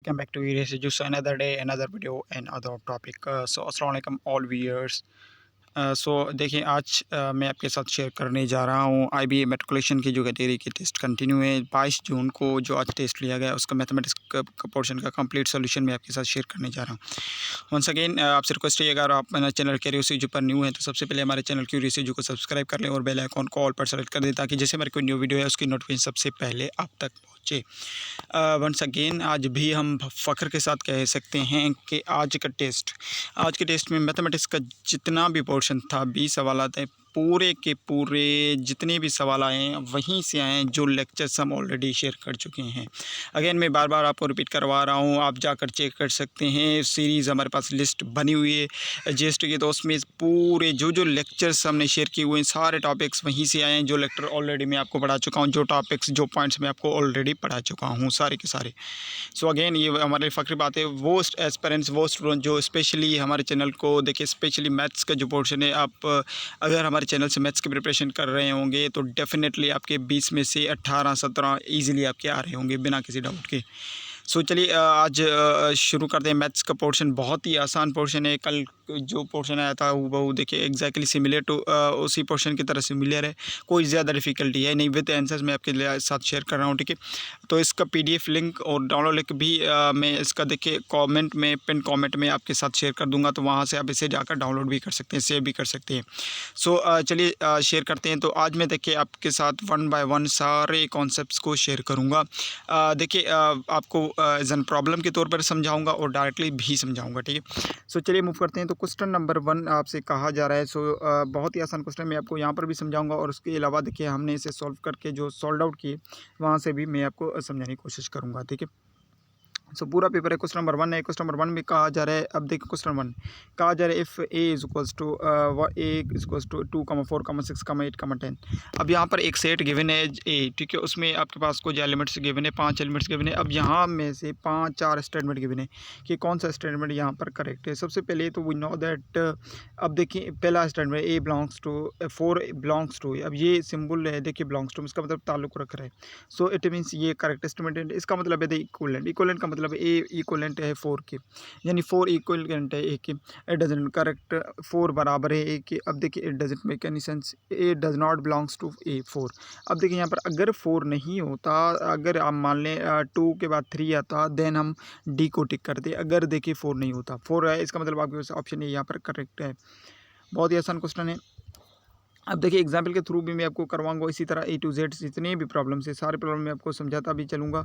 welcome back to Erase Juice. Another day, another video, another topic. Assalamu alaikum all viewers. देखिए आज मैं आपके साथ शेयर करने जा रहा हूँ IBA मेट्रिकुलेशन की जो कैटेगरी के टेस्ट कंटिन्यू है 22 जून को जो आज टेस्ट लिया गया उसका मैथमेटिक्स का पोर्शन का कंप्लीट सोल्यूशन मैं आपके साथ शेयर करने जा रहा हूँ। वंस अगेन आपसे रिक्वेस्ट है अगर आप मेरा चैनल क्यूरियोसिटी पर न्यू है तो सबसे पहले हमारे चैनल क्यूरियोसिटी को सब्सक्राइब कर लें और बेल आइकॉन को ऑल पर सेलेक्ट कर दें ताकि जैसे हमारी कोई न्यू वीडियो है उसकी नोटिफिकेशन सबसे पहले आप तक पहुँचे। वंस अगेन आज भी हम फ़ख्र के साथ कह सकते हैं कि आज के टेस्ट में मैथमेटिक्स का जितना भी पोर्शन था 20 सवालात है पूरे के पूरे जितने भी सवाल आए हैं वहीं से आए हैं जो लेक्चर्स हम ऑलरेडी शेयर कर चुके हैं। अगेन मैं बार बार आपको रिपीट करवा रहा हूँ, आप जाकर चेक कर सकते हैं। सीरीज़ हमारे पास लिस्ट बनी हुई है जीएसटी की, तो उसमें पूरे जो लेक्चर्स हमने शेयर किए हुए हैं सारे टॉपिक्स वहीं से आए हैं। जो लेक्चर ऑलरेडी मैं आपको पढ़ा चुका हूँ, जो टॉपिक्स जो पॉइंट्स मैं आपको ऑलरेडी पढ़ा चुका हूँ सारे के सारे। सो अगेन ये हमारे फ़ख्र बात है वो एस्पिरेंट्स वो स्टूडेंट जो स्पेशली हमारे चैनल को देखिए, स्पेशली मैथ्स का जो पोर्शन है, आप अगर हमारे चैनल से मैथ्स की प्रिपरेशन कर रहे होंगे तो डेफिनेटली आपके 20 में से 18-17 ईजिली आपके आ रहे होंगे बिना किसी डाउट के। सो चलिए आज शुरू करते हैं। मैथ्स का पोर्शन बहुत ही आसान पोर्शन है। कल जो पोर्शन आया था वो देखिए एग्जैक्टली सिमिलर टू उसी पोर्शन की तरह सिमिलर है, कोई ज़्यादा डिफ़िकल्टी है नहीं। विद आंसर्स मैं आपके लिए साथ शेयर कर रहा हूँ, ठीक है। तो इसका PDF लिंक और डाउनलोड लिंक भी मैं इसका देखिए कमेंट में पिन कमेंट में आपके साथ शेयर कर दूंगा, तो वहाँ से आप इसे जाकर डाउनलोड भी कर सकते हैं, सेव भी कर सकते हैं। सो चलिए शेयर करते हैं। तो आज मैं देखिए आपके साथ 1 बाय 1 सारे कॉन्सेप्ट्स को शेयर करूँगा। देखिए आपको एज एन प्रॉब्लम के तौर पर समझाऊंगा और डायरेक्टली भी समझाऊंगा, ठीक है। सो चलिए मूव करते हैं। तो क्वेश्चन नंबर 1 आपसे कहा जा रहा है। सो बहुत ही आसान क्वेश्चन मैं आपको यहाँ पर भी समझाऊंगा और उसके अलावा देखिए हमने इसे सॉल्व करके जो सॉल्व आउट किए वहाँ से भी मैं आपको समझाने की कोशिश करूँगा, ठीक है। सो पूरा पेपर है। क्वेश्चन नंबर 1 है। क्वेश्चन नंबर 1 में कहा जा रहा है, अब देखो क्वेश्चन 1 कहा जा रहा है if A is equals to 2, 4, 6, 8, 10। अब यहाँ पर एक सेट गिवन है ए, ठीक है। उसमें आपके पास कुछ एलिमेंट्स गिवन है, 5 एलिमेंट्स गिवन है। अब यहाँ में से 4 स्टेटमेंट गिवन है कि कौन सा स्टेटमेंट यहाँ पर करेक्ट है। सबसे पहले तो वी नो दैट, अब देखिए पहला statement A belongs to 4 belongs to, अब ये सिंबल है देखिए बिलोंग्स टू, इसका मतलब ताल्लुक रख रहा है। सो इट मीन्स ये करेक्ट स्टेटमेंट है। इसका मतलब है इक्वलेंट, इक्वलेंट का मतलब ए इक्वलेंट है 4 के, यानी 4 इक्वलेंट है ए के। इट डजंट करेक्ट 4 बराबर है ए के। अब देखिए it doesn't make any sense, A does not belongs to A 4। अब देखिए यहाँ पर अगर 4 नहीं होता, अगर आप मान लें 2 के बाद 3 आता देन हम डी को टिक करते। अगर देखिए 4 नहीं होता, 4 है, इसका मतलब आपके पास ऑप्शन ए यहाँ पर करेक्ट है। बहुत ही आसान क्वेश्चन है। अब देखिए एग्जाम्पल के थ्रू भी मैं आपको करवाऊंगा इसी तरह A to Z जितने भी प्रॉब्लम्स है सारे प्रॉब्लम मैं आपको समझाता भी चलूँगा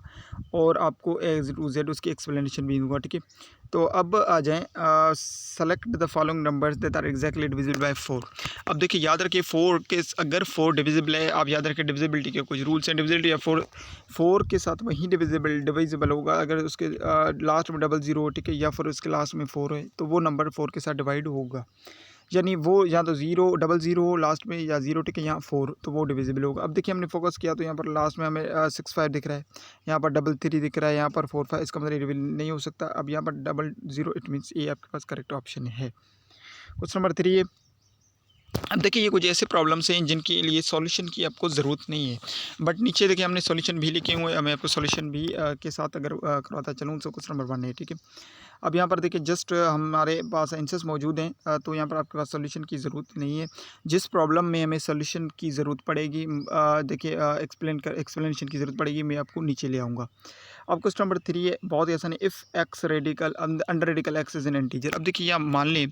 और आपको A to Z उसकी एक्सप्लेनेशन भी दूंगा, ठीक है। तो अब आ जाएँ, select the following numbers that are exactly divisible by 4। अब देखिए याद रखिए 4 के अगर 4 डिविजिबल है, आप याद रखिए डिविजिबिलिटी के कुछ रूल्स हैं। डिविजिबिलिटी या 4 के साथ वही डिविजिबल होगा अगर उसके लास्ट में 00, ठीक है, या फिर उसके लास्ट में 4 है तो वो नंबर 4 के साथ डिवाइड होगा, यानी वो या तो 00 लास्ट में या 0, ठीक है, यहाँ 4 तो वो डिविजिबल होगा। अब देखिए हमने फोकस किया तो यहाँ पर लास्ट में हमें 6 5 दिख रहा है, यहाँ पर 3 3 दिख रहा है, यहाँ पर 4 5, इसका मतलब डिविजिबल नहीं हो सकता। अब यहाँ पर 00 इट मीन्स ये आपके पास करेक्ट ऑप्शन है। क्वेश्चन नंबर 3 है। अब देखिए ये कुछ ऐसे प्रॉब्लम्स हैं जिनके लिए सॉल्यूशन की आपको ज़रूरत नहीं है, बट नीचे देखिए हमने सॉल्यूशन भी लिखे हुए हैं। मैं आपको सॉल्यूशन भी के साथ अगर करवाता चलूँ तो क्वेश्चन नंबर 1 है, ठीक है। अब यहाँ पर देखिए जस्ट हमारे पास आंसर्स मौजूद हैं, तो यहाँ पर आपके पास सॉल्यूशन की ज़रूरत नहीं है। जिस प्रॉब्लम में हमें सॉल्यूशन की ज़रूरत पड़ेगी, देखिए एक्सप्लेनेशन की ज़रूरत पड़ेगी, मैं आपको नीचे ले आऊँगा। अब क्वेश्चन नंबर 3 है, बहुत ही आसान है। If x radical under radical x is N integer. अब देखिए यहाँ मान लें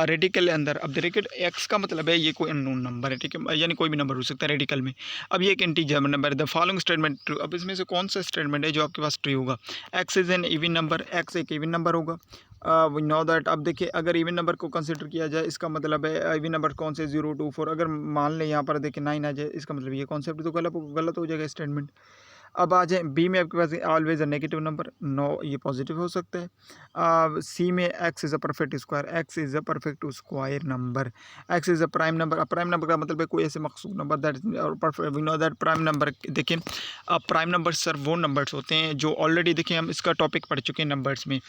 रेडिकल अंदर, अब रेडिकल एक्स का मतलब है ये कोई अननोन नंबर है, ठीक है, यानी कोई भी नंबर हो सकता है रेडिकल में। अब ये एक इंटीजर नंबर है, द फॉलोइंग स्टेटमेंट ट्रू। अब इसमें से कौन सा स्टेटमेंट है जो आपके पास ट्रू होगा। X is an even number, x एक इवन नंबर होगा। We know that. अब देखिए अगर इवन नंबर को कंसिडर किया जाए, इसका मतलब है इवन नंबर कौन से 0 2 4, अगर मान लें यहाँ पर देखिए 9 आ जाए, इसका मतलब ये कॉन्सेप्ट तो गलत हो जाएगा स्टेटमेंट। अब आ जाए बी में, आपके पास always a negative number, no ये पॉजिटिव हो सकता है। सी में X is a perfect square, X is a perfect square number, X is a prime number. अब प्राइम नंबर का मतलब है कोई ऐसे मखसूस नंबर दैट और perfect, we know that prime number. देखिए प्राइम नंबर सर वो नंबर्स होते हैं जो ऑलरेडी देखिए हम इसका टॉपिक पढ़ चुके हैं नंबर्स में,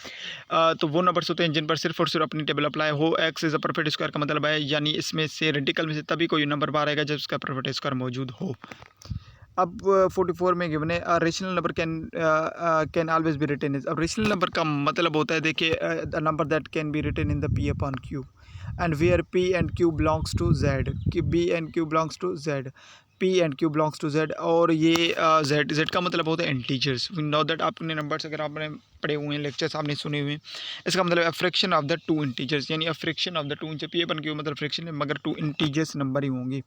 तो वो नंबर्स होते हैं जिन पर सिर्फ और सिर्फ अपनी टेबल अप्लाई हो। X is a perfect square का मतलब है यानी इसमें से रेडिकल में से तभी कोई नंबर बाहर आएगा जब इसका परफेक्ट स्क्वायर मौजूद हो। अब 44 में गिवन है rational number can always be written is. अब रेशनल नंबर का मतलब होता है देखिए the number that can be written in the P upon Q and where P and Q belongs to Z, कि B and Q belongs to Z, P and Q belongs to Z. और ये Z, Z का मतलब होता है integers. We know that आपने numbers अगर आपने पढ़े हुए हैं, लेक्चर्स आपने सुने हुए हैं, इसका मतलब fraction of the two integers, यानी fraction of the two integer. P upon Q मतलब फ्रैक्शन है, मगर टू इंटीजर्स नंबर ही होंगी,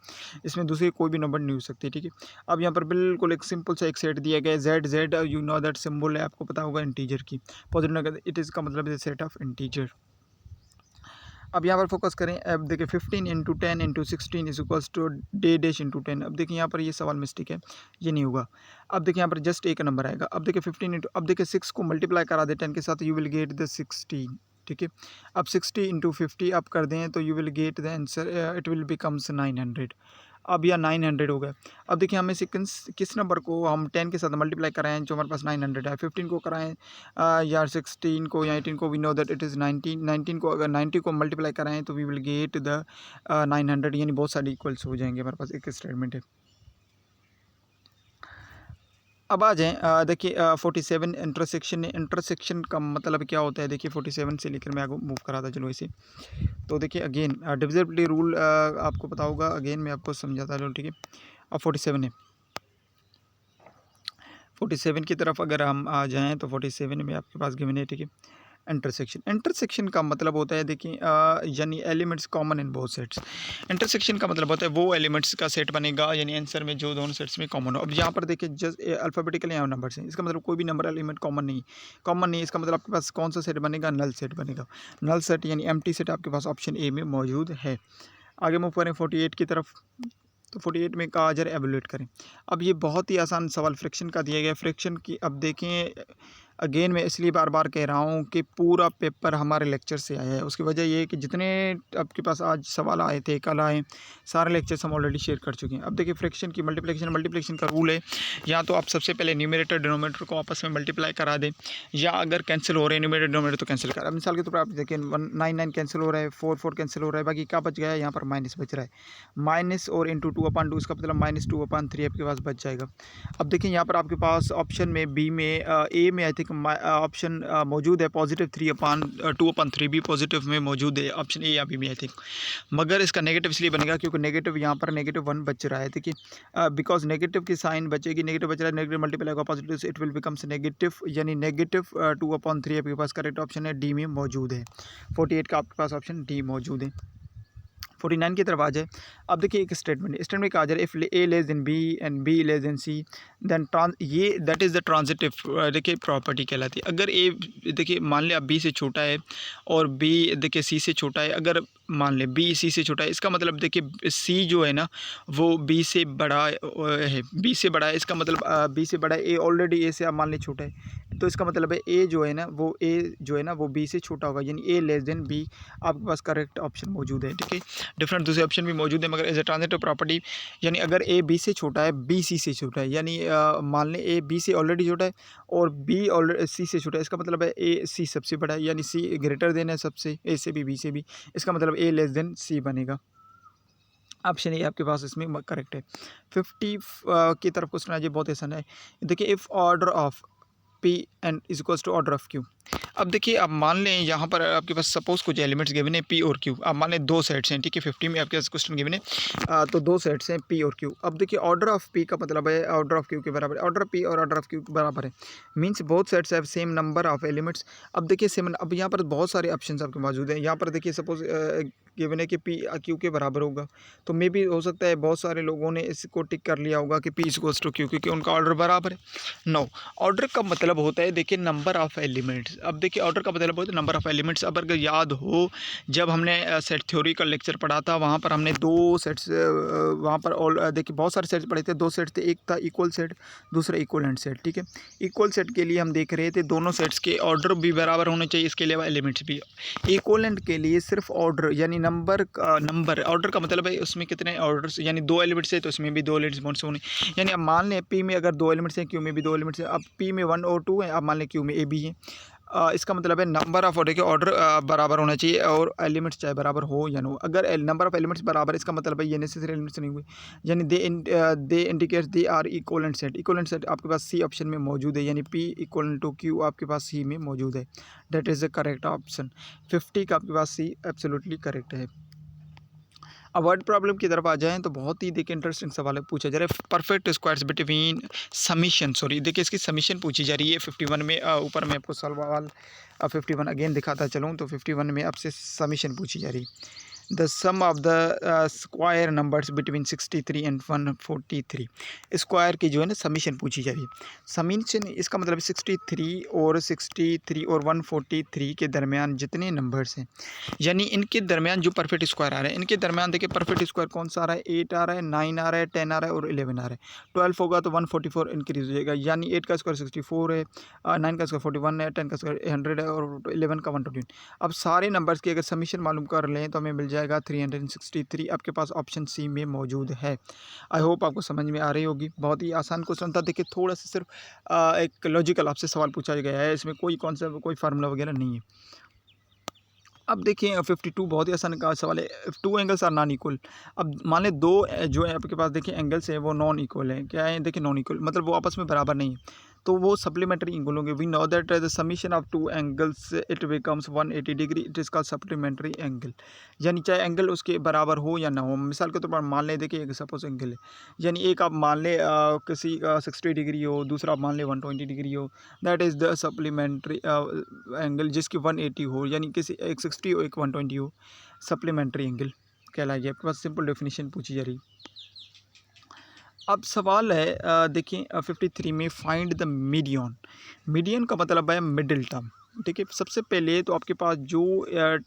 इसमें दूसरी कोई भी नंबर नहीं हो सकती, ठीक है। अब यहाँ पर बिल्कुल एक सिंपल सा एक सेट दिया गया है Z, Z you know that symbol है, आपको पता होगा इंटीजर की पॉजिटिव नंबर, इट इज़ का मतलब है सेट ऑफ इंटीजर। अब यहाँ पर फोकस करें। अब देखिए 15 into 10 into 16 is equals to d dash into 10। अब देखिए यहाँ पर ये सवाल मिस्टेक है, ये नहीं होगा। अब देखिए यहाँ पर जस्ट एक नंबर आएगा। अब देखिए 15 इंटू, अब देखिए 6 को मल्टीप्लाई करा दे 10 के साथ, यू विल गेट द 16, ठीक है। अब 60 इंटू 50 आप कर दें तो you will get the answer, it will becomes 900। अब यह 900 हो गया। अब देखिए हमें से किस नंबर को हम 10 के साथ मल्टीप्लाई कराएं जो हमारे पास 900 है, 15 को कराएं या 16 को या 18 को, we know that it is 19, 19 को अगर 90 को मल्टीप्लाई कराएं तो वी विल गेट द 900, यानी बहुत सारे इक्वल्स हो जाएंगे हमारे पास, एक स्टेटमेंट है। अब आ जाएँ देखिए 47 इंटरसेक्शन। इंटरसेक्शन का मतलब क्या होता है, देखिए 47 से लेकर मैं आगे मूव करा था, चलो इसे। तो देखिए अगेन डिविजिबिलिटी रूल आपको पता होगा, अगेन मैं आपको समझाता हूँ, ठीक है। अब 47 है, 47 की तरफ अगर हम आ जाएँ तो 47 में आपके पास गिवन है, ठीक है। इंटरसेक्शन, इंटरसेक्शन का मतलब होता है देखिए यानी elements common in both sets. Intersection का मतलब होता है वो एलिमेंट्स का सेट बनेगा यानी आंसर में जो दोनों सेट्स में कॉमन हो। अब यहाँ पर देखिए जस्ट अल्फ़ाबेटिकली यहाँ नंबर्स हैं, इसका मतलब कोई भी नंबर एलिमेंट कॉमन नहीं, कॉमन नहीं। इसका मतलब आपके पास कौन सा सेट बनेगा, नल सेट बनेगा। नल सेट यानी एम्प्टी सेट आपके पास ऑप्शन ए में मौजूद है। आगे मूव करें 48 की तरफ। तो 48 में का अजर एवेलुएट करें। अब ये बहुत ही आसान सवाल फ्रैक्शन का दिया गया है। फ्रैक्शन की अब देखें अगेन मैं इसलिए बार बार कह रहा हूँ कि पूरा पेपर हमारे लेक्चर से आया है। उसकी वजह ये है कि जितने आपके पास आज सवाल आए थे, कल आए, सारे लेक्चर्स हम ऑलरेडी शेयर कर चुके हैं। अब देखिए फ्रैक्शन की मल्टीप्लिकेशन का रूल है, या तो आप सबसे पहले न्यूमरेटर डिनोमिनेटर को आपस में मल्टीप्लाई करा दें, या अगर कैंसिल हो रहे हैं न्यूमरेटर डिनोमिनेटर तो कैंसिल करा। मिसाल के तौर पर आप देखिए 9 कैंसिल हो रहा है, 4 कैंसिल हो रहा है, बाकी क्या बच गया है, यहाँ पर माइनस बच रहा है। माइनस और इंटू 2/2 इसका मतलब -2/3 आपके पास बच जाएगा। अब देखिए यहाँ पर आपके पास ऑप्शन में बी में ए में आई थिंक ऑप्शन मौजूद है पॉजिटिव 2/3 भी पॉजिटिव में मौजूद है, ऑप्शन ए या बी में आई थिंक। मगर इसका नेगेटिव इसलिए बनेगा क्योंकि नेगेटिव यहाँ पर -1 बच रहा है, देखिए बिकॉज नेगेटिव की साइन बचेगी, नेगेटिव बच रहा है, नेगेटिव मल्टीप्लाई होगा पॉजिटिव से इट विल बिकम्स नेगेटिव, यानी नेगेटिव 2/3 आपके पास करेक्ट ऑप्शन है, डी में मौजूद है। 48 का आपके पास ऑप्शन डी मौजूद है। 49 की तरफ आ जाए। अब देखिए एक स्टेटमेंट कहा जा रहा है if a less than b and b less than c then ये दैट इज़ द ट्रांजिटिव देखिए प्रॉपर्टी कहलाती है। अगर ए देखिए मान लिया बी से छोटा है और बी देखिए सी से छोटा है, अगर मान लें बी सी से छोटा है, इसका मतलब देखिए सी जो है ना वो बी से बड़ा है, बी से बड़ा है, इसका मतलब बी से बड़ा है। ए ऑलरेडी ए से आप मान लें छोटा है, तो इसका मतलब है ए जो है ना वो बी से छोटा होगा, यानी ए लेस देन बी आपके पास करेक्ट ऑप्शन मौजूद है, ठीक है। डिफरेंट दूसरे ऑप्शन भी मौजूद है, मगर एज ए ट्रांजिटिव प्रॉपर्टी यानी अगर ए बी से छोटा है, बी सी से छोटा है, यानी मान लें ए बी से ऑलरेडी छोटा है और बी ऑलरेडी सी से छोटा है, इसका मतलब है ए सी सबसे बड़ा है, यानी सी ग्रेटर देन है सबसे, ए से भी बी से भी, इसका मतलब ए लेस देन सी बनेगा। ऑप्शन ए आपके पास इसमें करेक्ट है। 50 की तरफ क्वेश्चन आ जाए, बहुत आसान है। देखिए if order of p and is equals to order of q. अब देखिए आप मान लें यहाँ पर आपके पास सपोज कुछ एलिमेंट्स गिवन है पी और क्यू, आप मान लें दो सेट्स हैं, ठीक है। 50 में आपके पास क्वेश्चन गिवन है तो दो सेट्स हैं पी और क्यू। अब देखिए ऑर्डर ऑफ पी का मतलब है ऑर्डर ऑफ क्यू के बराबर है, ऑर्डर ऑफ पी और ऑर्डर ऑफ क्यू के बराबर है, means both sets have same number of elements. अब देखिए सेम, अब यहाँ पर बहुत सारे ऑप्शन आपके मौजूद हैं। यहाँ पर देखिए सपोज गिवन है कि पी क्यू के बराबर होगा, तो मे भी हो सकता है बहुत सारे लोगों ने इसको टिक कर लिया होगा कि p is equals to q, क्योंकि उनका ऑर्डर बराबर है। नो, ऑर्डर का मतलब होता है देखिए नंबर ऑफ एलिमेंट्स। अब देखिए ऑर्डर का मतलब होता है नंबर ऑफ एलिमेंट्स। अब अगर याद हो जब हमने सेट थ्योरी का लेक्चर पढ़ा था, वहाँ पर हमने दो सेट्स वहाँ पर देखिए बहुत सारे सेट्स पढ़े थे, दो सेट्स थे, एक था इक्वल सेट, दूसरा इक्वलेंट सेट, ठीक है। इक्वल सेट के लिए हम देख रहे थे दोनों सेट्स के ऑर्डर भी बराबर होने चाहिए, इसके अलावा एलिमेंट्स भी। इक्वलेंट के लिए सिर्फ ऑर्डर यानी नंबर ऑर्डर का मतलब है उसमें कितने ऑर्डर्स, यानी दो एलिमेंट्स है तो उसमें भी दो एलिमेंट्स होने, यानी अब मान लें पी में अगर दो एलिमेंट्स हैं, क्यू में भी दो एलिमेंट्स हैं। अब पी में 1 और 2 है, अब मान लें क्यू में ए बी है। इसका मतलब है नंबर ऑफ ऑर्डर के ऑर्डर बराबर होना चाहिए और एलिमेंट्स चाहे बराबर हो या ना हो। अगर नंबर ऑफ एलिमेंट्स बराबर है इसका मतलब है ये नेसेसरी एलिमेंट्स नहीं हुए, यानी they indicate they are equivalent set. Equivalent set आपके पास सी ऑप्शन में मौजूद है, यानी पी इक्वल टू क्यू आपके पास सी में मौजूद है। That is the correct option. 50 का आपके पास सी एब्सोल्युटली करेक्ट है। अब वर्ड प्रॉब्लम की तरफ आ जाएं तो बहुत ही देखिए इंटरेस्टिंग सवाल है, पूछा जा रहा है perfect squares between summation, sorry देखिए इसकी समीशन पूछी जा रही है 51 में। ऊपर मैं आपको सवाल 51 अगेन दिखाता चलूँ तो 51 में आपसे समीशन पूछी जा रही है। The sum of the square numbers between 63 and 143, square की जो है ना समीशन पूछी जा रही है। समीशन इसका मतलब 63 और 143 के दरमियान जितने नंबर्स हैं, यानी इनके दरमियान जो परफेक्ट स्क्वायर आ रहे हैं, इनके दरमियान देखिए परफेक्ट स्क्वायर कौन सा आ रहा है, 8 आ रहा है, 9 आ रहा है, 10 आ रहा है और 11 आ रहा है। 12 होगा तो 144 इंक्रीज हो जाएगा, यानी 8 का स्क्वायर 64 है, 9 का स्क्वायर 41 है, 10 का स्क्वायर 100 है और 11 का 120। अब सारे नंबर्स की अगर समीशन मालूम कर लें तो हमें मिल जाएगा 363। आपके पास ऑप्शन सी में मौजूद है। आई होप आपको समझ में आ रही होगी। बहुत ही आसान क्वेश्चन था। देखिए थोड़ा सा सिर्फ एक लॉजिकल आपसे सवाल पूछा गया है, इसमें कोई कॉन्सेप्ट कोई फार्मूला वगैरह नहीं है। अब देखिए 52 बहुत ही आसान का सवाल है। Two angles are non equal. अब मान लें दो जो है आपके पास देखिए एंगल्स है वो नॉन इक्वल है। क्या है देखिए नॉन इक्वल मतलब वो आपस में बराबर नहीं है, तो वो सप्लीमेंट्री एंगल होंगे। We know that the summation of two angles it becomes 180 degree, it is called supplementary angle. यानी चाहे एंगल उसके बराबर हो या ना हो। मिसाल के तौर पर मान लें देखिए एक सपोज एंगल है, यानी एक आप मान लें किसी का 60 डिग्री हो, दूसरा आप मान लें 120 डिग्री हो, that is the supplementary angle जिसकी 180 हो, यानी किसी एक 60 हो एक 120 हो, सप्लीमेंट्री एंगल कहलाएगी। आपके पास सिंपल डेफिनेशन पूछी जा रही। अब सवाल है देखिए 53 में फाइंड द मीडियन। मीडियन का मतलब है मिडिल टर्म। ठीक है, सबसे पहले तो आपके पास जो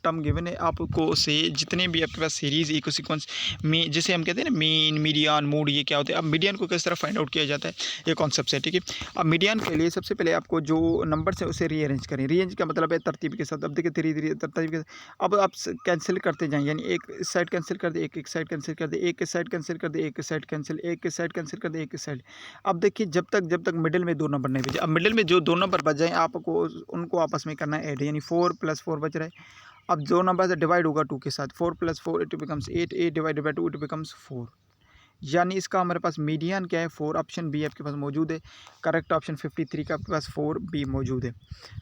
टर्म गिवन है आपको से जितने भी आपके पास सीरीज़ इको सीक्वेंस में जिसे हम कहते हैं ना मीन मीडियन मोड ये क्या होते हैं। अब मीडियन को किस तरह फाइंड आउट किया जाता है ये कॉन्सेप्ट है। ठीक है, अब मीडियन के लिए सबसे पहले आपको जो नंबर है उसे रीअरेंज करें। रीअरेंज का मतलब है तरतीब के साथ। अब देखिए धीरे धीरे तरतीब के साथ अब आप कैंसिल करते जाएं, यानी एक साइड कैंसिल कर दे, एक साइड कैंसिल कर दे, एक साइड कैंसिल कर दे, एक साइड कैंसिल, एक साइड कैंसिल कर दे, एक साइड। अब देखिए जब तक मिडिल में दो नंबर नहीं बचे। अब मिडिल में जो दो नंबर बच जाएँ आपको उनको आपस में करना है ऐड, यानी 4 + 4 बच रहा है। अब जो नंबर से डिवाइड होगा 2 के साथ, 4 + 4 it becomes 8, 8 divided by 2 it becomes 4। यानी इसका हमारे पास मीडियन क्या है 4। ऑप्शन बी आपके पास मौजूद है। करेक्ट ऑप्शन 53 का आपके पास 4 बी मौजूद है।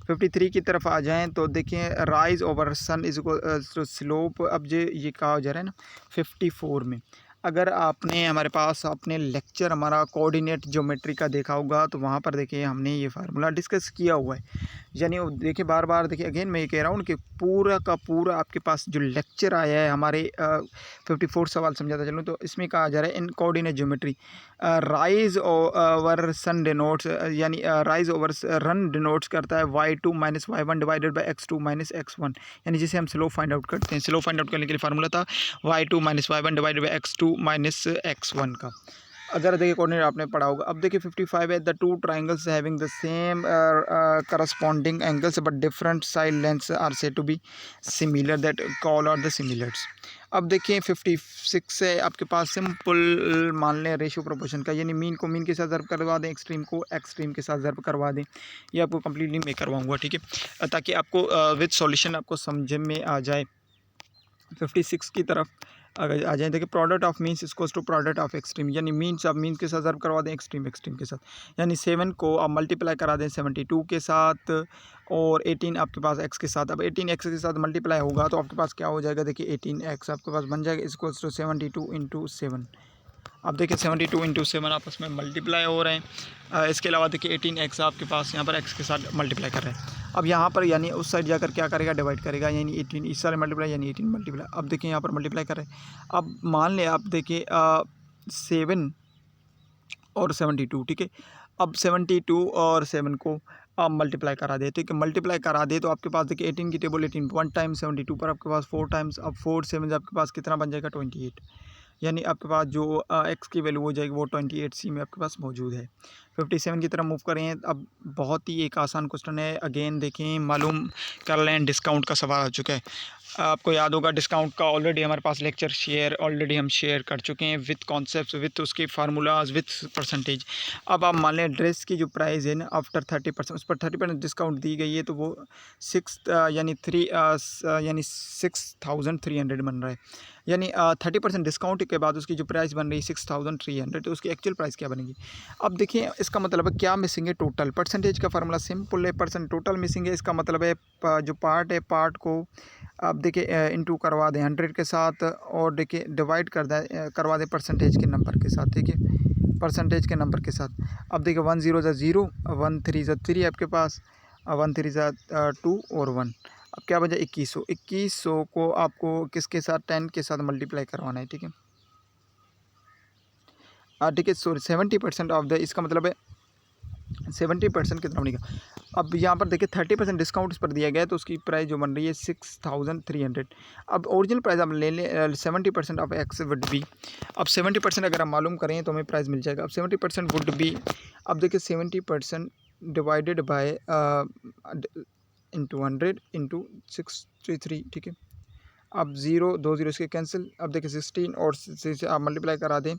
53 की तरफ आ जाएं तो देखें rise over run is equal slope. अब ये कहा जा रहा है ना 54 में, अगर आपने हमारे पास अपने लेक्चर हमारा कोऑर्डिनेट ज्योमेट्री का देखा होगा तो वहाँ पर देखिए हमने ये फार्मूला डिस्कस किया हुआ है। यानी वो देखिए बार बार देखिए अगेन मैं ये कह रहा हूँ कि पूरा का पूरा आपके पास जो लेक्चर आया है हमारे 54 सवाल समझाता चलूँ तो इसमें कहा जा रहा है in coordinate geometry rise over run denotes, यानी राइज ओवर रन डिनोट्स करता है y2 - y1 divided by x2 - x1, यानी जिसे हम स्लोप फाइंड आउट करते हैं। स्लोप फाइंड आउट करने के लिए फार्मूला था y2 - y1 divided by x2 - x1 का। अगर देखिए कोऑर्डिनेट आपने पढ़ा होगा। अब देखिए 55 है the two triangles having the same corresponding angles but different side lengths are said to be similar, that call are the similars. अब देखिए 56 है आपके पास सिंपल मान लें रेशियो प्रोपोर्शन का, यानी मीन को मीन के साथ ज़र्ब करवा दें, एक्सट्रीम को एक्सट्रीम के साथ ज़र्ब करवा दें। ये आपको कम्प्लीटली मैं करवाऊँगा। ठीक है, ताकि आपको विद सॉल्यूशन आपको समझ में आ जाए। 56 की तरफ अगर आ जाए देखिए product of means equals to product of extreme, यानी मीन्स आप मीन्स के साथ ज़र्ब करवा दें, एक्सट्रीम एक्सट्रीम के साथ। यानी 7 को आप मल्टीप्लाई करा दें 72 के साथ और 18 आपके पास x के साथ। अब 18 x के साथ मल्टीप्लाई होगा तो आपके पास क्या हो जाएगा देखिए 18x आपके पास बन जाएगा इक्वल्स टू 72 × 7। अब देखिए 72 × 7 आपस में मल्टीप्लाई हो रहे हैं। इसके अलावा देखिए 18x आपके पास यहाँ पर x के साथ मल्टीप्लाई कर रहे हैं। अब यहाँ पर यानी उस साइड जाकर क्या करेगा डिवाइड करेगा, यानी 18 इस सारे मल्टीप्लाई यानी 18 मल्टीप्लाई। अब देखिए यहाँ पर मल्टीप्लाई कर रहे हैं। अब मान लें आप देखिए 7 और 72, ठीक है। अब 72 और 7 को आप मल्टीप्लाई करा दे, ठीक है। मल्टीप्लाई करा दे तो आपके पास देखिए 18 की टेबल 18 1 टाइम 72 पर आपके पास 4 टाइम्स। अब 4 7 आपके पास कितना बन जाएगा 28, यानी आपके पास जो एक्स की वैल्यू हो जाएगी वो 28 सी में आपके पास मौजूद है। 57 की तरफ मूव करें। अब बहुत ही एक आसान क्वेश्चन है, अगेन देखें मालूम कर लें, डिस्काउंट का सवाल आ चुका है। आपको याद होगा डिस्काउंट का ऑलरेडी हमारे पास लेक्चर ऑलरेडी हम शेयर कर चुके हैं विथ कॉन्सेप्ट्स, विथ उसके फार्मूलाज, विथ परसेंटेज। अब आप मान लें ड्रेस की जो प्राइस है ना आफ्टर 30% उस पर 30% डिस्काउंट दी गई है, तो वो 6,300 बन रहा है। यानी 30% डिस्काउंट के बाद उसकी जो प्राइस बन रही है 6,300, तो उसकी एक्चुअल प्राइस क्या बनेगी। अब देखिए इसका मतलब है क्या मिसिंग है, टोटल। परसेंटेज का फार्मूला सिंपल है, परसेंट टोटल मिसिंग है, इसका मतलब है जो पार्ट है पार्ट को आप देखिए इंटू करवा दें 100 के साथ, और देखिए डिवाइड करवा दें परसेंटेज के नंबर के साथ, ठीक है, परसेंटेज के नंबर के साथ। अब देखिए 1 0 ज़ा 0, 1 3 ज़ा 3 आपके पास, 1 3 ज़ा 2 और 1। अब क्या बचा 2100। 2100 को आपको किसके साथ, 10 के साथ मल्टीप्लाई करवाना है, ठीक है। ठीक है, सॉरी 70% ऑफ द, इसका मतलब है 70% कितना बनेगा। अब यहाँ पर देखिए 30% डिस्काउंट इस पर दिया गया है, तो उसकी प्राइस जो बन रही है 6,300। अब ओरिजिनल प्राइस आप ले लें 70% ऑफ एक्स वुड बी। अब 70% अगर हम मालूम करें तो हमें प्राइस मिल जाएगा। अब 70% वुड बी, अब देखिए 70% डिवाइडेड बाय इंटू 100 इंटू 633, ठीक है। अब 0 2 0 इसके कैंसिल। अब देखिए 16 और 6 से आप मल्टीप्लाई करा दें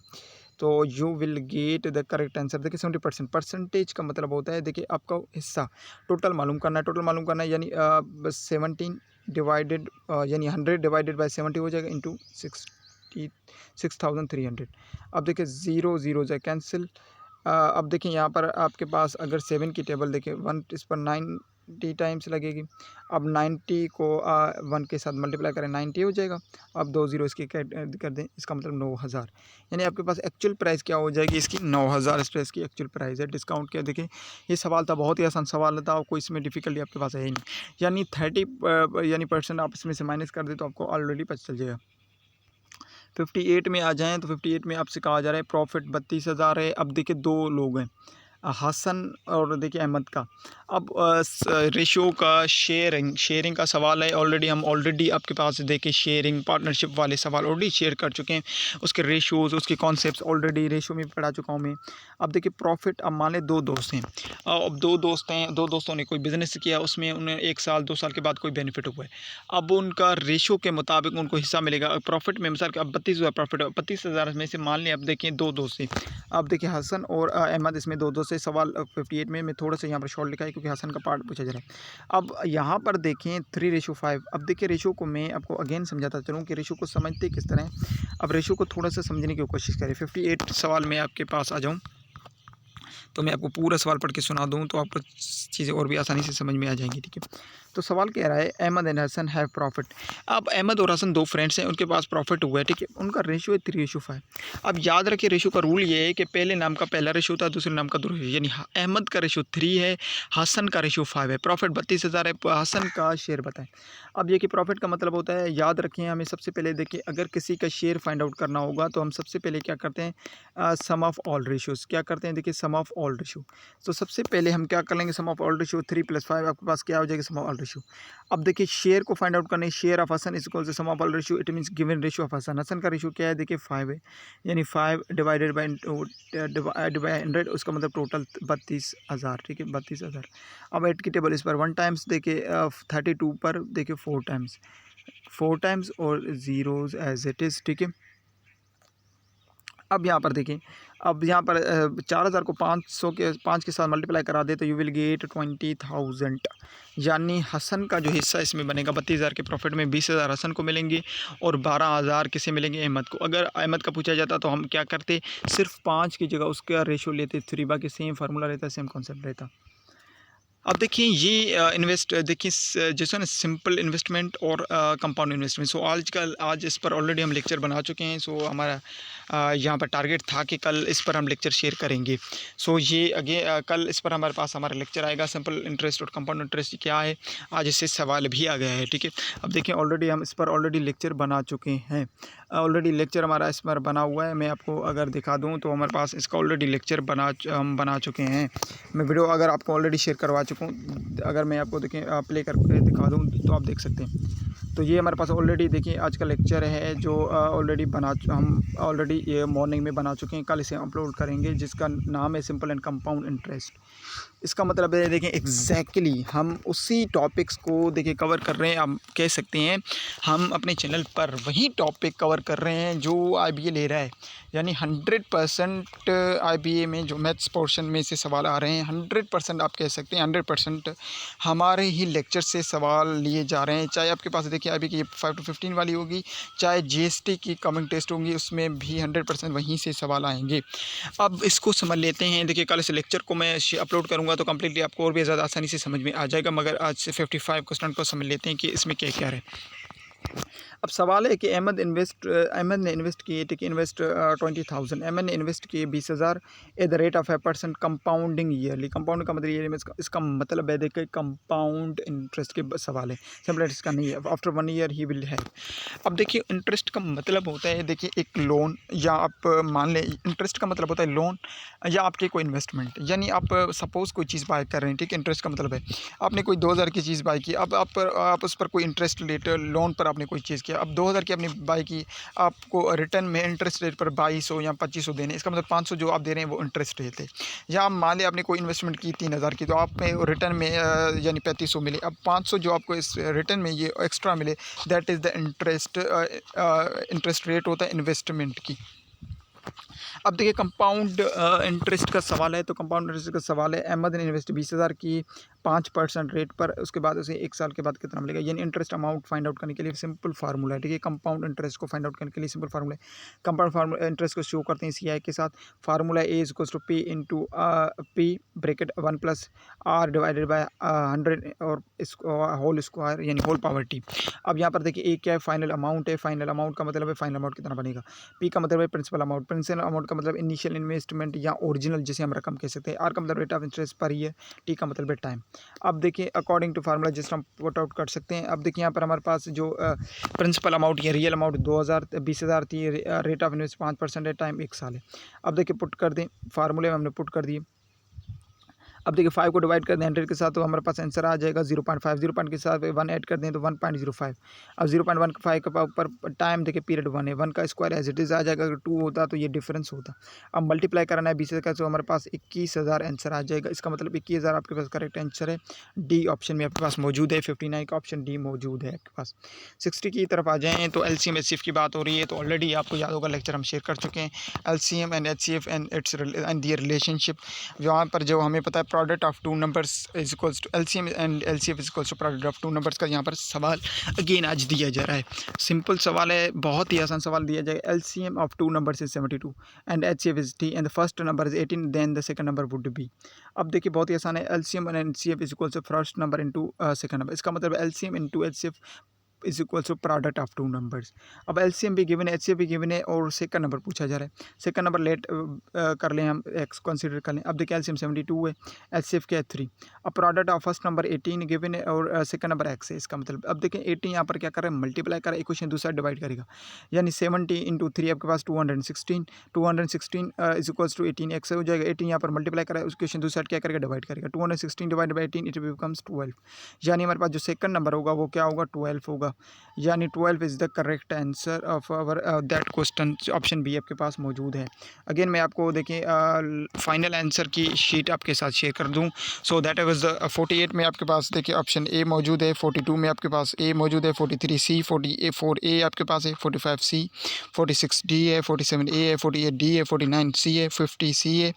तो you will get the correct answer. देखिए 70%, परसेंटेज का मतलब होता है देखिए आपका हिस्सा, टोटल मालूम करना है, टोटल मालूम करना है, यानी बस 17 डिवाइडेड यानी 100 डिवाइडेड बाय 70 हो जाएगा इंटू 6,300। अब देखिए 0 0 जाए कैंसिल। अब देखिए यहाँ पर आपके पास अगर 7 की टेबल देखिए 1 इस पर 90 टाइम्स लगेगी। अब 90 को 1 के साथ मल्टीप्लाई करें 90 हो जाएगा। अब 2 0 इसकी कर दें, इसका मतलब 9,000। यानी आपके पास एक्चुअल प्राइस क्या हो जाएगी इसकी, 9,000 इस ड्रेस की एक्चुअल प्राइस है। डिस्काउंट क्या देखिए, ये सवाल था, बहुत ही आसान सवाल था, कोई इसमें डिफिकल्टी आपके पास है ही नहीं। यानी 30% आप इसमें से माइनस कर दे तो आपको ऑलरेडी पता चल जाएगा। 58 में आ जाएँ तो 58 में आपसे कहा जा रहा है प्रॉफिट 32,000 है। अब देखिए 2 लोग हैं, हसन और देखिए अहमद का। अब रेशियो का शेयरिंग का सवाल है। ऑलरेडी आपके पास देखिए शेयरिंग पार्टनरशिप वाले सवाल ऑलरेडी शेयर कर चुके हैं, उसके रेशियोज़, उसके कॉन्सेप्ट्स ऑलरेडी रेशियो में पढ़ा चुका हूँ मैं। अब देखिए प्रॉफिट, अब मान लें 2 दोस्त हैं, अब 2 दोस्त हैं, 2 दोस्तों ने कोई बिज़नेस किया, उसमें उन्हें 1 साल 2 साल के बाद कोई बेनिफिट हुआ है। अब उनका रेशियो के मुताबिक उनको हिस्सा मिलेगा प्रॉफिट में। मिसाल के अब 32,000 प्रॉफिट, 32,000 में से मान लें अब देखिए 2 दोस्त हैं। अब देखिए हसन और अहमद, इसमें 2 दोस्त से सवाल 58 में मैं थोड़ा सा यहाँ पर शॉर्ट लिखा है क्योंकि हसन का पार्ट पूछा जा रहा है। अब यहाँ पर देखें 3:5। अब देखिए रेशियो को मैं आपको अगेन समझाता चलूँ कि रेशियो को समझते किस तरह है। अब रेशियो को थोड़ा सा समझने की कोशिश करें। 58 सवाल में आपके पास आ जाऊँ तो मैं आपको पूरा सवाल पढ़ के सुना दूँ तो आपको चीज़ें और भी आसानी से समझ में आ जाएंगी, ठीक है। तो सवाल कह रहा है Ahmed and Hasan have profit. अब अहमद और हसन 2 फ्रेंड्स हैं, उनके पास प्रॉफिट हुआ है, ठीक है। उनका रेशियो है 3:5। अब याद रखिए रेशियो का रूल ये है कि पहले नाम का पहला रेशियो होता है, दूसरे नाम का दूसरा, यानी अहमद का रेशियो 3 है, हसन का रेशियो 5 है। प्रॉफिट 32,000 है, हसन का शेयर बताएं। अब ये कि प्रॉफिट का मतलब होता है, याद रखें हमें सबसे पहले देखिए अगर किसी का शेयर फाइंड आउट करना होगा तो हम सबसे पहले क्या करते हैं, सम ऑफ ऑल रेशियोज़। क्या करते हैं, देखिए सम ऑफ ऑल रेशियो। तो सबसे पहले हम क्या कर लेंगे, सम ऑफ ऑल रेशियो 3 + 5 आपके पास क्या हो जाएगा, सम ऑफ ऑल रेशियो। अब देखिए शेयर को फाइंड आउट करना है, share of Hasan is equal to sum of all ratio, it means given ratio of Hasan. Hasan का रेशियो क्या है, देखिए 5 है, यानी 5 डिवाइडेड बाय 100, उसका मतलब टोटल 32,000, ठीक है, 32,000। अब 8 की टेबल इस पर 1 टाइम्स, देखिए 32 पर देखिए 4 टाइम्स और ज़ीरोज़ एज इट इज़, ठीक है। अब यहाँ पर देखिए, अब यहाँ पर 4,000 को 5 के साथ मल्टीप्लाई करा दे तो यू विल गेट 20,000। यानी हसन का जो हिस्सा इसमें बनेगा 32,000 के प्रॉफिट में 20,000 हसन को मिलेंगे और 12,000 किसे मिलेंगे, अहमद को। अगर अहमद का पूछा जाता तो हम क्या करते, सिर्फ 5 की जगह उसका रेशो लेते 3, बाकी सेम फार्मूला रहता, सेम कॉन्सेप्ट रहता। अब देखिए ये देखिए जैसे ना सिंपल इन्वेस्टमेंट और कंपाउंड इन्वेस्टमेंट। सो आज इस पर ऑलरेडी हम लेक्चर बना चुके हैं। सो हमारा यहाँ पर टारगेट था कि कल इस पर हम लेक्चर शेयर करेंगे। सो ये कल इस पर हमारे पास हमारा लेक्चर आएगा, सिंपल इंटरेस्ट और कंपाउंड इंटरेस्ट क्या है, आज इससे सवाल भी आ गया है, ठीक है। अब देखिए ऑलरेडी हम इस पर ऑलरेडी लेक्चर बना चुके हैं, ऑलरेडी लेक्चर हमारा इस पर बना हुआ है। मैं आपको अगर दिखा दूँ तो हमारे पास इसका ऑलरेडी लेक्चर हम बना चुके हैं। मैं वीडियो अगर आपको ऑलरेडी शेयर करवा चुका हूँ, अगर मैं आपको देखें प्ले करके दिखा दूँ तो आप देख सकते हैं। तो ये हमारे पास ऑलरेडी देखिए आज का लेक्चर है जो ऑलरेडी हम ऑलरेडी ये मॉर्निंग में बना चुके हैं, कल इसे अपलोड करेंगे, जिसका नाम है सिंपल एंड कंपाउंड इंटरेस्ट। इसका मतलब है देखें एग्जैक्टली हम उसी टॉपिक्स को देखिए कवर कर रहे हैं। आप कह सकते हैं हम अपने चैनल पर वही टॉपिक कवर कर रहे हैं जो IBA ले रहा है, यानी 100% IBA में जो मैथ्स पोर्शन में से सवाल आ रहे हैं 100% आप कह सकते हैं 100% हमारे ही लेक्चर से सवाल लिए जा रहे हैं। चाहे आपके पास देखिए IBA की 5 to 15 वाली होगी, चाहे GST की कमिंग टेस्ट होंगी, उसमें भी 100% वहीं से सवाल आएंगे। अब इसको समझ लेते हैं। देखिए कल इस लेक्चर को मैं अपलोड करूंगा तो कम्प्लीटली आपको और भी ज़्यादा आसानी से समझ में आ जाएगा, मगर आज से 55 क्वेश्चन को समझ लेते हैं कि इसमें क्या क्या है। अब सवाल है कि अहमद ने इन्वेस्ट किए, ठीक है, इन्वेस्ट 20,000, अहमद ने इन्वेस्ट किए 20,000 at the rate of 5% compounding yearly. Compound का मतलब ईयरली में इसका मतलब है देखिए कंपाउंड इंटरेस्ट के सवाल है, सिंपल इसका नहीं है। After 1 year he will have. अब देखिए इंटरेस्ट का मतलब होता है देखिए एक लोन, या आप मान लें इंटरेस्ट का मतलब होता है लोन या आपके कोई इन्वेस्टमेंट, यानी आप सपोज़ कोई चीज़ बाय कर रहे हैं, ठीक है, इंटरेस्ट का मतलब है आपने कोई 2,000 की चीज़ बाय की, अब आप उस पर कोई इंटरेस्ट रेट लोन पर आपने कोई चीज़ किया, अब 2,000 की आपने बाय की, आपको रिटर्न में इंटरेस्ट रेट पर 2200 या 2500 देने, इसका मतलब 500 जो आप दे रहे हैं वो इंटरेस्ट रेट है। या आप मान लें आपने कोई इन्वेस्टमेंट की 3,000 की, तो आप में रिटर्न में यानी 3500 मिले, अब 500 जो आपको इस रिटर्न में ये एक्स्ट्रा मिले, that is the interest rate होता है इन्वेस्टमेंट की। अब देखिए कंपाउंड इंटरेस्ट का सवाल है, तो कंपाउंड इंटरेस्ट का सवाल है अहमद ने इन्वेस्ट 20,000 की 5% रेट पर, उसके बाद उसे 1 साल के बाद कितना मिलेगा, यानी इंटरेस्ट अमाउंट फाइंड आउट करने के लिए सिंपल फार्मूला है, ठीक है। कंपाउंड इंटरेस्ट को फाइंड आउट करने के लिए सिंपल फार्मूला है। कंपाउंड इंटरेस्ट को शो करते हैं CI के साथ, formula A = P into P bracket 1 + R divided by 100 और होल स्क्वायर यानी होल पावर T। अब यहाँ पर देखिए A क्या है, फाइनल अमाउंट है, फाइनल अमाउंट का मतलब है फाइनल अमाउंट कितना बनेगा। P का मतलब है प्रिंसिपल अमाउंट, प्रिंसिपल अमाउंट का मतलब इनिशियल इन्वेस्टमेंट या ओरिजिनल जिसे हम रकम कह सकते हैं। R का मतलब rate of interest per year, T का मतलब है टाइम। अब देखिए अकॉर्डिंग टू फार्मूला जिस हम पुट आउट कर सकते हैं। अब देखिए यहाँ पर हमारे पास जो प्रिंसिपल अमाउंट या रियल अमाउंट 20,000 थी, रेट ऑफ इन्वेस्ट 5% है, टाइम 1 साल है। अब देखिए पुट कर दें, फार्मूले में हमने पुट कर दिए। अब देखिए 5 को डिवाइड कर दें 100 के साथ तो हमारे पास आंसर आ जाएगा 0.5, 0 के साथ 1 ऐड कर दें तो 1.05। अब 0.15 के ऊपर टाइम देखिए पीरियड 1 है, 1 का स्क्वायर एज इट इज़ आ जाएगा, अगर 2 होता तो ये डिफरेंस होता। अब मल्टीप्लाई करना है 20 का, तो हमारे पास 21,000 आंसर आ जाएगा। इसका मतलब 21,000 आपके पास करेक्ट आंसर है, डी ऑप्शन में आपके पास मौजूद है। 59 का ऑप्शन डी मौजूद है आपके पास। 60 की तरफ आ जाएँ तो LCM HCF की बात हो रही है, तो ऑलरेडी आपको याद होगा लेक्चर हम शेयर कर चुके हैं, LCM and HCF and its and their relationship. वहाँ पर जो हमें पता है product of two numbers is equals to LCM and LCF is equals to product of two numbers का यहाँ पर सवाल अगेन आज दिया जा रहा है। सिंपल सवाल है, बहुत ही आसान सवाल दिया जाएगा। LCM of two numbers is 72 and HCF is T and the first number is 18 then the second number would be. अब देखिए बहुत ही आसान है, LCM and HCF is equals to first number into second number. इसका मतलब LCM into HCF is equal to product of two numbers. अब LCM भी गिवन है, HCF भी गिवन है और सेकंड नंबर पूछा जा रहा है। सेकंड नंबर लेट कर लें, हम एक्स कंसीडर कर लें। अब देखिए LCM 72 है, HCF क्या है 3। अब product of first number 18 given है और सेकंड नंबर एक्स है। इसका मतलब अब देखें 18 यहाँ पर क्या कर रहा है, मल्टीप्लाई कर रहा है, इक्वेशन दूसरा डिवाइड करेगा, यानी 70 इंटू 3 आपके पास 216 इज इक्वल्स टू 18 एक्स हो जाएगा। 18 यहाँ पर मल्टीप्लाई करा है, उस इक्वेशन दूसरा क्या करेगा, डिवाइड करेगा। 216 डिवाइड बाई 18 इट बिकम्स 12, यानी हमारे पास जो सेकंड नंबर होगा वो क्या होगा, 12 होगा, यानी 12 is the correct answer of our that question. Option b आपके पास मौजूद है। अगेन मैं आपको देखिए फाइनल आंसर की शीट आपके साथ शेयर कर दूं। सो दैट वाज 48 में आपके पास देखिए ऑप्शन ए मौजूद है, 42 में आपके पास ए मौजूद है, 43 सी, 44 आपके पास है, 45 सी, 46 डी है, 47 ए है, 48 डी है, 49 सी है, 50 सी है,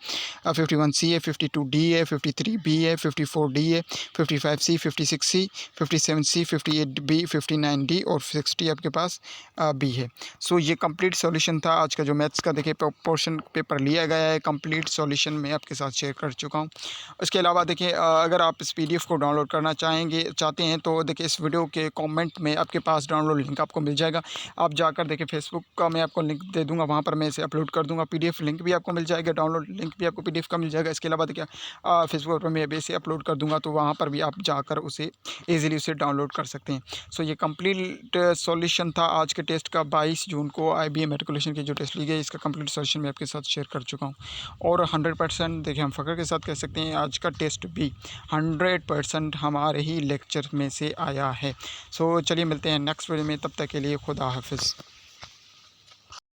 51 सी है, 52 डी है, 53 बी है, 54 डी है, 55 सी, 56 सी, 57 सी, 58 बी, 59 डी और 60 आपके पास बी है। सो ये कंप्लीट सॉल्यूशन था आज का जो मैथ्स का देखिए पोर्शन पेपर लिया गया है, कंप्लीट सॉल्यूशन मैं आपके साथ शेयर कर चुका हूँ। इसके अलावा देखिए अगर आप इस PDF को डाउनलोड करना चाहते हैं तो देखिए इस वीडियो के कमेंट में आपके पास डाउनलोड लिंक आपको मिल जाएगा। आप जाकर देखिए फेसबुक का मैं आपको लिंक दे दूँगा, वहाँ पर मैं इसे अपलोड कर दूँगा। PDF लिंक भी आपको मिल जाएगा, डाउनलोड लिंक भी आपको PDF का मिल जाएगा। इसके अलावा देखिए फेसबुक पर मैं भी इसे अपलोड कर दूँगा, तो वहाँ पर भी आप जाकर उसे ईज़िली उसे डाउनलोड कर सकते हैं। सो ये कंप्लीट सॉल्यूशन था आज के टेस्ट का। 22 जून को IBA मैट्रिकुलेशन की जो टेस्ट ली गई इसका कंप्लीट सॉल्यूशन मैं आपके साथ शेयर कर चुका हूँ और 100% देखिए हम फ़ख्र के साथ कह सकते हैं आज का टेस्ट भी 100% हमारे ही लेक्चर में से आया है। सो चलिए मिलते हैं नेक्स्ट वीडियो में, तब तक के लिए खुदा हाफिज़।